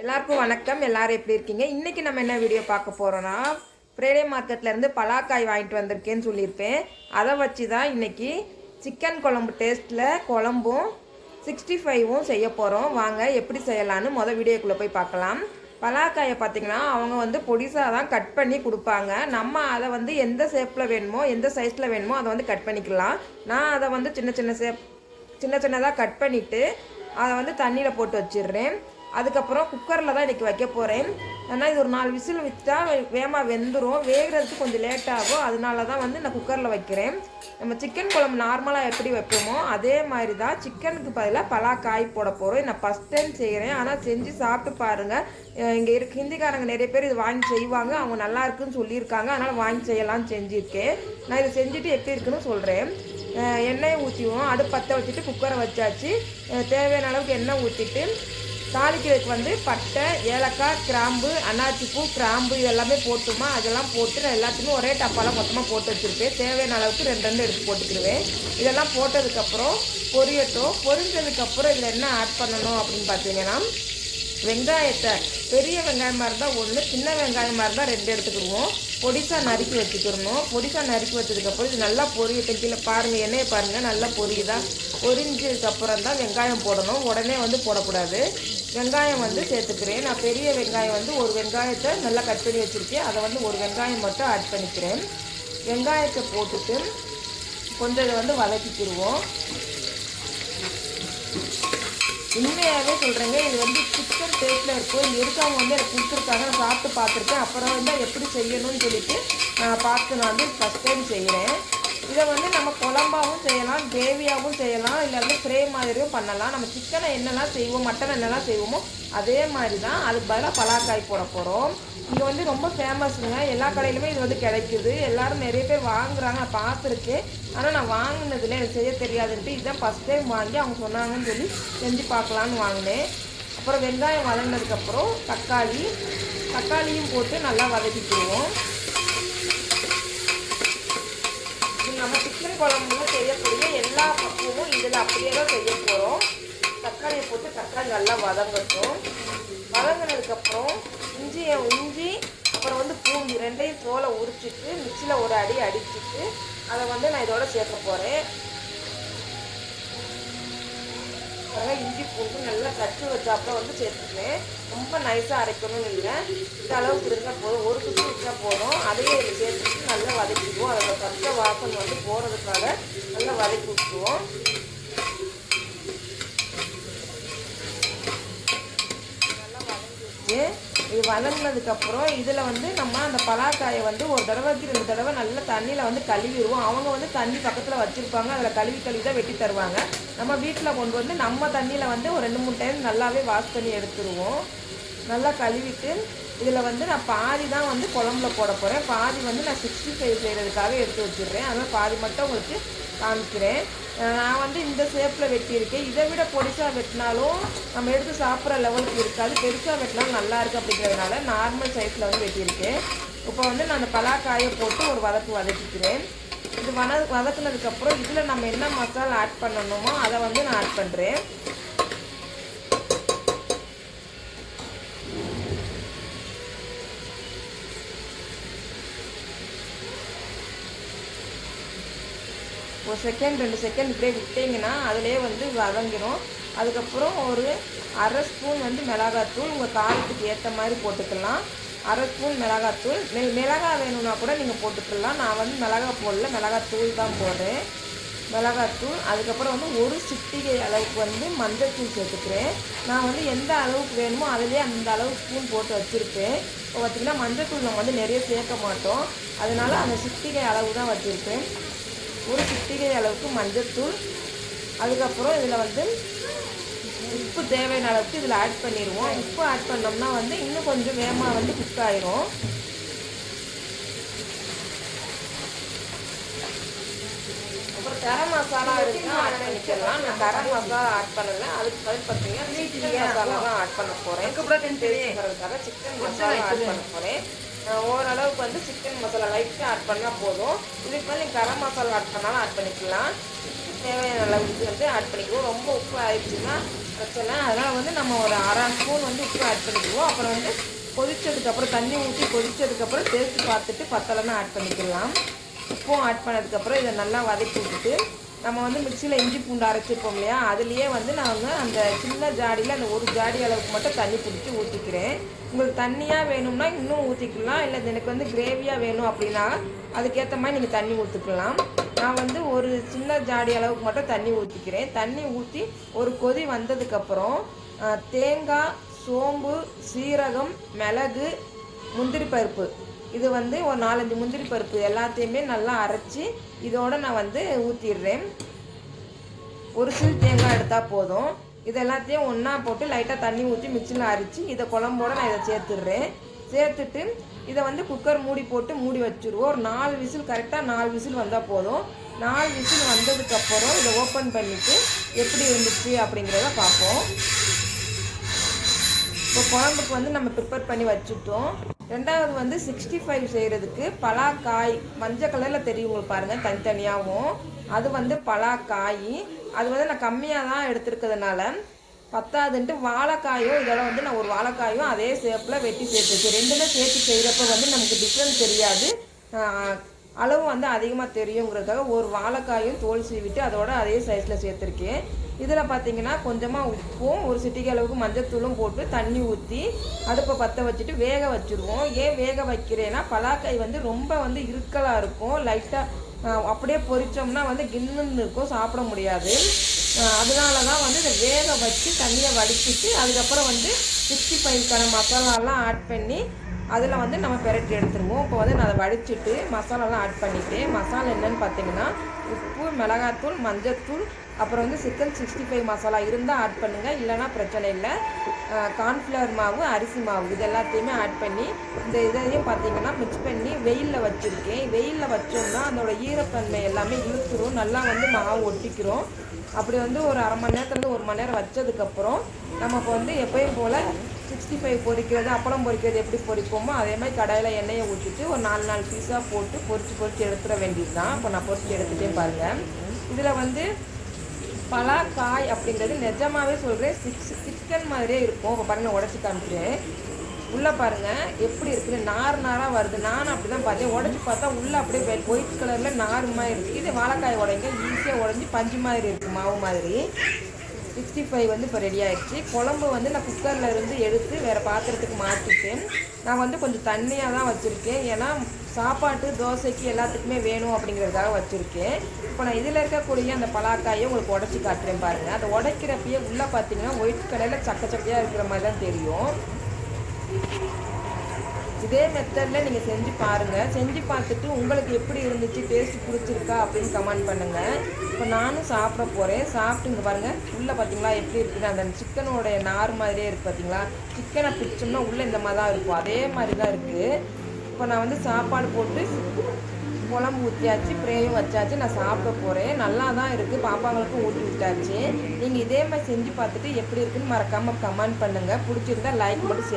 எல்லாருக்கும் வணக்கம். எல்லாரும் எப்படி இருக்கீங்க? இன்னைக்கு நம்ம என்ன வீடியோ பார்க்க போறோம்னா, ஃப்ரைடே மார்க்கெட்ல இருந்து பலாக்காய் வாங்கிட்டு வந்திருக்கேன்னு சொல்லியிருப்பேன். அதை வச்சு தான் இன்னைக்கு சிக்கன் குழம்பு டேஸ்ட்டில் குழம்பும் 65வும் செய்ய போகிறோம். வாங்க எப்படி செய்யலான்னு வீடியோக்குள்ளே போய் பார்க்கலாம். பலாக்காயை பார்த்திங்கன்னா அவங்க பொடிசாக தான் கட் பண்ணி கொடுப்பாங்க. நம்ம அதை எந்த ஷேப்பில் வேணுமோ எந்த சைஸில் வேணுமோ அதை கட் பண்ணிக்கலாம். நான் அதை சின்ன சின்னதாக கட் பண்ணிவிட்டு அதை தண்ணியில் போட்டு வச்சிடுறேன். அதுக்கப்புறம் குக்கரில் தான் இன்றைக்கி வைக்க போகிறேன். ஏன்னா இது ஒரு 4 விசில் வச்சா வேகமாக வெந்துடும். வேகிறதுக்கு கொஞ்சம் லேட் ஆகும். அதனால தான் நான் குக்கரில் வைக்கிறேன். நம்ம சிக்கன் குழம்பு நார்மலாக எப்படி வைப்போமோ அதே மாதிரி தான் சிக்கனுக்கு பதிலாக பலாக்காய் போட போகிறோம். நான் ஃபஸ்ட் டைம் செய்கிறேன். ஆனால் செஞ்சு சாப்பிட்டு பாருங்கள். இங்கே ஹிந்திக்காரங்க நிறைய பேர் இது வாங்கி செய்வாங்க. அவங்க நல்லா இருக்குன்னு சொல்லியிருக்காங்க. அதனால் வாங்கி செய்யலாம்னு செஞ்சுருக்கேன். நான் இதை செஞ்சுட்டு எப்படி இருக்குன்னு சொல்கிறேன். எண்ணெயை ஊற்றிடுவோம். அடுப்பு பற்ற வச்சுட்டு குக்கரை வச்சாச்சு. தேவையான அளவுக்கு எண்ணெய் ஊற்றிட்டு தாளிக்கிறதுக்கு பட்டை, ஏலக்காய், கிராம்பு, அன்னாச்சிப்பூ, கிராம்பு இதெல்லாமே போட்டுமா அதெல்லாம் போட்டு நான் எல்லாத்தையுமே ஒரே டப்பாலாம் மொத்தமாக போட்டு வச்சுருப்பேன். தேவையான அளவுக்கு 2 எடுத்து போட்டுக்கிடுவேன். இதெல்லாம் போட்டதுக்கப்புறம் பொரியட்டும். பொரிஞ்சதுக்கப்புறம் இதில் என்ன ஆட் பண்ணணும் அப்படின்னு பார்த்தீங்கன்னா, வெங்காயத்தை பெரிய வெங்காயமாக இருந்தால் 1, சின்ன வெங்காயமாக இருந்தால் 2 எடுத்துக்கிடுவோம். பொடிசாக நறுக்கி வச்சுக்கிடணும். பொடிசாக நறுக்கி வச்சதுக்கப்புறம் இது நல்லா பொரியட்டும். கீழே பாருங்கள், எண்ணெயை பாருங்கள், நல்லா பொரியுதா. பொரிஞ்சதுக்கப்புறம் தான் வெங்காயம் போடணும். உடனே போடக்கூடாது. வெங்காயம் சேர்த்துக்கிறேன். நான் பெரிய வெங்காயம் ஒரு வெங்காயத்தை நல்லா கட் பண்ணி வச்சுருக்கேன். அதை ஒரு வெங்காயம் மட்டும் ஆட் பண்ணிக்கிறேன். வெங்காயத்தை போட்டுட்டு கொஞ்சம் இதை வதக்கிக்கிடுவோம். உண்மையாகவே சொல்கிறேங்க, இது சிக்கன் டேஸ்ட்டில் இருக்கும். இது எதுக்காக எனக்கு கொடுத்துருக்காங்க. நான் சாப்பிட்டு பார்த்துருக்கேன். அப்புறம் எப்படி செய்யணும்னு சொல்லிட்டு நான் பார்த்து நான் ஃபஸ்ட் டைம் செய்கிறேன். இதை நம்ம குழம்பாகவும் செய்யலாம், கிரேவியாகவும் செய்யலாம், இல்லை ஃப்ரை மாதிரியும் பண்ணலாம். நம்ம சிக்கனை என்னெல்லாம் செய்வோம், மட்டன் என்னெல்லாம் செய்வோமோ அதே மாதிரி தான். அதுக்கு பதிலாக பலாக்காய் போட போகிறோம். இங்கே ரொம்ப ஃபேமஸுங்க. எல்லா கடையிலுமே இது கிடைக்குது. எல்லோரும் நிறைய பேர் வாங்குகிறாங்க. நான் பார்த்துருக்கேன். ஆனால் நான் வாங்கினதில் எனக்கு செய்ய தெரியாதுன்ட்டு இதுதான் ஃபஸ்ட் டைம் வாங்கி அவங்க சொன்னாங்கன்னு சொல்லி செஞ்சு பார்க்கலான்னு வாங்கினேன். அப்புறம் வெங்காயம் வதங்கினதுக்கப்புறம் தக்காளியும் போட்டு நல்லா வதக்கிக்கிடுவோம். நம்ம சிக்கன் குழம்புல செய்யக்கூடிய எல்லா பக்குவமும் இதில் அப்படியே தான் செய்ய போகிறோம். தக்காளியை போட்டு தக்காளி நல்லா வதங்கட்டும். வதங்கினதுக்கப்புறம் இஞ்சி அப்புறம் பூண்டு 2ஐயும் தோலை உரிச்சிட்டு மிக்சியில் ஒரு அடி அடிச்சுட்டு அதை நான் இதோட சேர்க்க போகிறேன். இஞ்சி பூண்டு நல்லா தச்சு வச்சாப்புல சேர்த்துக்குவேன். ரொம்ப நைஸாக அரைக்கணும்னு இல்லை. இந்த அளவுக்கு இருந்தால் போதும். ஒரு குச்சி வச்சா போதும். அதையே இதில் சேர்த்துட்டு நல்லா வதக்கிடுவோம். அதோட பச்சை வாசம் போகிறதுக்காக நல்லா வதக்கி விட்டுருவோம். நல்லா வதங்கிடுச்சு. இது வதங்கினதுக்கப்புறம் இதில் நம்ம அந்த பலாக்காயை ஒரு தடவைக்கு 2 தடவை நல்லா தண்ணியில் கழுவிடுவோம். அவங்க தண்ணி பக்கத்தில் வச்சுருப்பாங்க. அதில் கழுவி தான் வெட்டி தருவாங்க. நம்ம வீட்டில் கொண்டு நம்ம தண்ணியில் ஒரு 2-3 டைம் நல்லாவே வாஷ் பண்ணி எடுத்துருவோம். நல்லா கழுவிட்டு இதில் நான் பாதி தான் குழம்புல போட போகிறேன். பாதி நான் 65 செய்கிறதுக்காக எடுத்து வச்சுடுறேன். அதனால் பாதி மட்டும் உங்களுக்கு காமிக்கிறேன். நான் இந்த ஷேப்பில் வெட்டியிருக்கேன். இதை விட பொடிசாக வெட்டினாலும் நம்ம எடுத்து சாப்பிட்ற லெவலுக்கு இருக்காது. பெருசாக வெட்டினாலும் நல்லா இருக்குது அப்படிங்கிறதுனால நார்மல் சைஸில் வெட்டியிருக்கேன். இப்போ நான் அந்த பலாக்காயை போட்டு ஒரு வதக்கிக்கிறேன். இது வதக்குனதுக்கப்புறம் இதில் நம்ம என்ன மசாலா ஆட் பண்ணணுமோ அதை நான் ஆட் பண்ணுறேன். ஒரு செகண்ட் 2 செகண்ட் இப்படியே விட்டிங்கன்னா அதிலே வதங்கிடும். அதுக்கப்புறம் ஒரு 1/2 ஸ்பூன் மிளகாத்தூள் உங்கள் காரத்துக்கு ஏற்ற மாதிரி போட்டுக்கலாம். 1/2 ஸ்பூன் மிளகாத்தூள். மிளகாய் வேணும்னா கூட நீங்கள் போட்டுக்கலாம். நான் மிளகாய் போடல, மிளகாத்தூள் தான் போடுறேன். மிளகாத்தூள். அதுக்கப்புறம் ஒரு சிட்டிகை அளவுக்கு மஞ்சள்தூள் சேர்த்துக்கிறேன். நான் எந்த அளவுக்கு வேணுமோ அதிலே அந்த அளவுக்கு ஸ்பூன் போட்டு வச்சுருப்பேன். இப்போ பார்த்திங்கன்னா மஞ்சள்தூள் நம்ம நிறைய சேர்க்க மாட்டோம். அதனால் அந்த சிட்டிகை அளவு தான் வச்சுருப்பேன். ஒரு சிட்டிகை அளவுக்கு மஞ்சள்தூள். அதுக்கப்புறம் இதில் உப்பு தேவையான அளவுக்கு இதில் ஆட் பண்ணிடுவோம். உப்பு ஆட் பண்ணோம்னா இன்னும் கொஞ்சம் வேகமாக குக் ஆயிரும். அப்புறம் கரம் மசாலா இருக்குன்னா ஆட் பண்ணிக்கலாம். நான் கரம் மசாலா ஆட் பண்ணலை. அதுக்கு பதில் பார்த்தீங்கன்னா சிக்கன் மசாலா தான் ஆட் பண்ண போகிறேன். சிக்கன் மசாலா ஆட் பண்ண போகிறேன். ஓரளவுக்கு சிக்கன் மசாலா லைட்டாக ஆட் பண்ணால் போதும். இதுக்கு மேலே நீங்கள் கரம் மசாலா ஆட் பண்ணாலும் ஆட் பண்ணிக்கலாம். தேவையான அளவுக்கு ஆட் பண்ணிக்குவோம். ரொம்ப உப்பு ஆயிடுச்சுன்னா வச்சலாம். அதெல்லாம் வந்து நம்ம ஒரு அரை ஸ்பூன் வந்து உப்பு ஆட் பண்ணிக்குவோம். அப்புறம் வந்து கொதிச்சதுக்கப்புறம் தண்ணி ஊற்றி கொதிச்சதுக்கப்புறம் டேஸ்ட்டு பார்த்துட்டு பத்தலைன்னா ஆட் பண்ணிக்கலாம். உப்பும் ஆட் பண்ணதுக்கப்புறம் இதை நல்லா வதக்கி விட்டுட்டு நம்ம வந்து மிக்சியில் இஞ்சி பூண்டு அரைச்சிருப்போம் இல்லையா, அதுலேயே வந்து நான் அந்த சின்ன ஜாடியில் அந்த ஒரு ஜாடி அளவுக்கு மட்டும் தண்ணி பிடிச்சி ஊற்றிக்கிறேன். உங்களுக்கு தண்ணியாக வேணும்னா இன்னும் ஊற்றிக்கலாம், இல்லை எனக்கு வந்து கிரேவியாக வேணும் அப்படின்னா அதுக்கேற்ற மாதிரி நீங்கள் தண்ணி ஊற்றிக்கலாம். நான் வந்து ஒரு சின்ன ஜாடி அளவுக்கு மட்டும் தண்ணி ஊற்றிக்கிறேன். தண்ணி ஊற்றி ஒரு கொதி வந்ததுக்கப்புறம் தேங்காய், சோம்பு, சீரகம், மிளகு, முந்திரி பருப்பு, இது வந்து ஒரு 4-5 முந்திரி பருப்பு எல்லாத்தையுமே நல்லா அரைச்சி இதோடு நான் வந்து ஊற்றிடுறேன். ஒரு சில் தேங்காய் எடுத்தால் போதும். இது எல்லாத்தையும் ஒன்றா போட்டு லைட்டாக தண்ணி ஊற்றி மிக்சியில் அரைச்சி இதை குழம்போடு நான் இதை சேர்த்துடுறேன். சேர்த்துட்டு இதை வந்து குக்கர் மூடி போட்டு மூடி வச்சுருவோம். ஒரு 4 விசில், கரெக்டாக 4 விசில் வந்தால் போதும். 4 விசில் வந்ததுக்கப்புறம் இதை ஓப்பன் பண்ணிவிட்டு எப்படி இருந்துச்சு அப்படிங்கிறத பார்ப்போம். இப்போ குழம்புக்கு வந்து நம்ம ப்ரிப்பேர் பண்ணி வச்சுட்டோம். ரெண்டாவது வந்து 65 செய்கிறதுக்கு பலாக்காய் மஞ்சள் கலரில் தெரியும் உங்களுக்கு பாருங்கள், தனித்தனியாகவும். அது வந்து பலாக்காய், அது வந்து நான் கம்மியாக தான் எடுத்துருக்கிறதுனால பத்தாதுன்ட்டு வாழைக்காயோ இதோட வந்து நான் ஒரு வாழைக்காயும் அதே ஷேப்பில் வெட்டி சேர்த்துச்சு. ரெண்டுமே சேர்த்து செய்கிறப்ப வந்து நமக்கு டிஃப்ரெண்ட் தெரியாது, அளவு வந்து அதிகமாக தெரியுங்கிறதுக்காக ஒரு வாழைக்காயும் தோல் சீவிட்டு அதோட அதே சைஸில் சேர்த்துருக்கேன். இதில் பார்த்தீங்கன்னா கொஞ்சமாக உப்பும் ஒரு சிட்டிகை அளவுக்கு மஞ்சத்தூளும் போட்டு தண்ணி ஊற்றி அடுப்பை பற்ற வச்சுட்டு வேக வச்சுருவோம். ஏன் வேக வைக்கிறேன்னா பலாக்காய் வந்து ரொம்ப வந்து இருக்கலாக இருக்கும், லைட்டாக அப்படியே பொரித்தோம்னா வந்து கின்னுன்னு இருக்கும், சாப்பிட முடியாது. அதனால தான் வந்து இதை வேக வச்சு தண்ணியை வடிச்சிட்டு அதுக்கப்புறம் வந்து 65க்கான மசாலாலாம் ஆட் பண்ணி அதில் வந்து நம்ம பெரட்டி எடுத்துருவோம். இப்போ வந்து நான் அதை வடிச்சிட்டு மசாலாலாம் ஆட் பண்ணிவிட்டு, மசாலா என்னென்னு பார்த்தீங்கன்னா உப்பு, மிளகாத்தூள், மஞ்சத்தூள், அப்புறம் வந்து சிக்கன் 65 மசாலா இருந்தால் ஆட் பண்ணுங்கள், இல்லைனா பிரச்சனை இல்லை. கார்ன்ஃப்ளவர் மாவு, அரிசி மாவு இது எல்லாத்தையுமே ஆட் பண்ணி இந்த இதையும் பார்த்தீங்கன்னா மிக்ஸ் பண்ணி வெயிலில் வச்சுருக்கேன். வெயிலில் வச்சோம்னா அதோட ஈரத்தன்மை எல்லாமே இழுத்துரும், நல்லா வந்து மாவு ஒட்டிக்கிறோம். அப்படி வந்து ஒரு அரை மணி நேரத்துலேருந்து 1 மணி நேரம் வச்சதுக்கப்புறம் நமக்கு வந்து எப்பயும் போல் 65 பொரிக்கிறது, அப்பளம் பொரிக்கிறது எப்படி பொரிப்போமோ அதே மாதிரி கடாயில் எண்ணெயை ஊற்றிட்டு ஒரு 4 பீஸாக போட்டு பொரித்து எடுத்துட வேண்டியது தான். இப்போ நான் பொரித்து எடுத்துகிட்டே பாருங்கள். இதில் வந்து பலாக்காய் அப்படிங்கிறது நிஜமாகவே சொல்கிறேன் சிக்கன் மாதிரியே இருக்கும். இப்போ பாருங்கள், உடச்சி காமிக்கிறேன். உள்ளே பாருங்கள் எப்படி இருக்குது, நாராக வருது. நானும் அப்படி தான் பார்த்தேன். உடச்சி பார்த்தா உள்ளே அப்படியே ஒயிட் கலரில் நார் மாதிரி இருக்குது. இது வாழைக்காய் உடைங்க ஈஸியாக உடஞ்சி பஞ்சு மாதிரி இருக்குது, மாவு மாதிரி. 65 வந்து இப்போ ரெடி ஆகிடுச்சு. குழம்பு வந்து நான் குக்கரில் இருந்து எடுத்து வேறு பாத்திரத்துக்கு மாற்றிட்டேன். நான் வந்து கொஞ்சம் தண்ணியாக தான் வச்சுருக்கேன், ஏன்னா சாப்பாட்டு தோசைக்கு எல்லாத்துக்குமே வேணும் அப்படிங்கிறதுக்காக வச்சுருக்கேன். இப்போ நான் இதில் இருக்கக்கூடிய அந்த பலாக்காயை உங்களுக்கு உடச்சி காட்டுறேன் பாருங்கள். அதை உடைக்கிறப்பயே உள்ளே பார்த்தீங்கன்னா ஒயிட் கலரில் சக்கையாக இருக்கிற மாதிரி தான் தெரியும். இதே மெத்தடில் நீங்கள் செஞ்சு பாருங்கள். செஞ்சு பார்த்துட்டு உங்களுக்கு எப்படி இருந்துச்சு, டேஸ்ட் பிடிச்சிருக்கா அப்படின்னு கமெண்ட் பண்ணுங்கள். இப்போ நானும் சாப்பிட போகிறேன். சாப்பிட்டு இங்கே பாருங்கள் உள்ளே பார்த்தீங்களா எப்படி இருக்குது, அந்த சிக்கனோடைய நார் மாதிரியே இருக்குது பார்த்தீங்களா. சிக்கனை பிடிச்சோம்னா உள்ளே இந்த மாதிரி தான் இருக்கும், அதே மாதிரி தான் இருக்குது. இப்போ நான் வந்து சாப்பாடு போட்டு குழம்பு ஊற்றியாச்சு, ப்ரேயும் வச்சாச்சு. நான் சாப்பிட போகிறேன். நல்லா தான் இருக்குது, பாப்பாங்களுக்கும் ஊற்றி விட்டாச்சு. நீங்கள் இதே மாதிரி செஞ்சு பார்த்துட்டு எப்படி இருக்குன்னு மறக்காமல் கமெண்ட் பண்ணுங்கள். பிடிச்சிருந்தா லைக் மட்டும்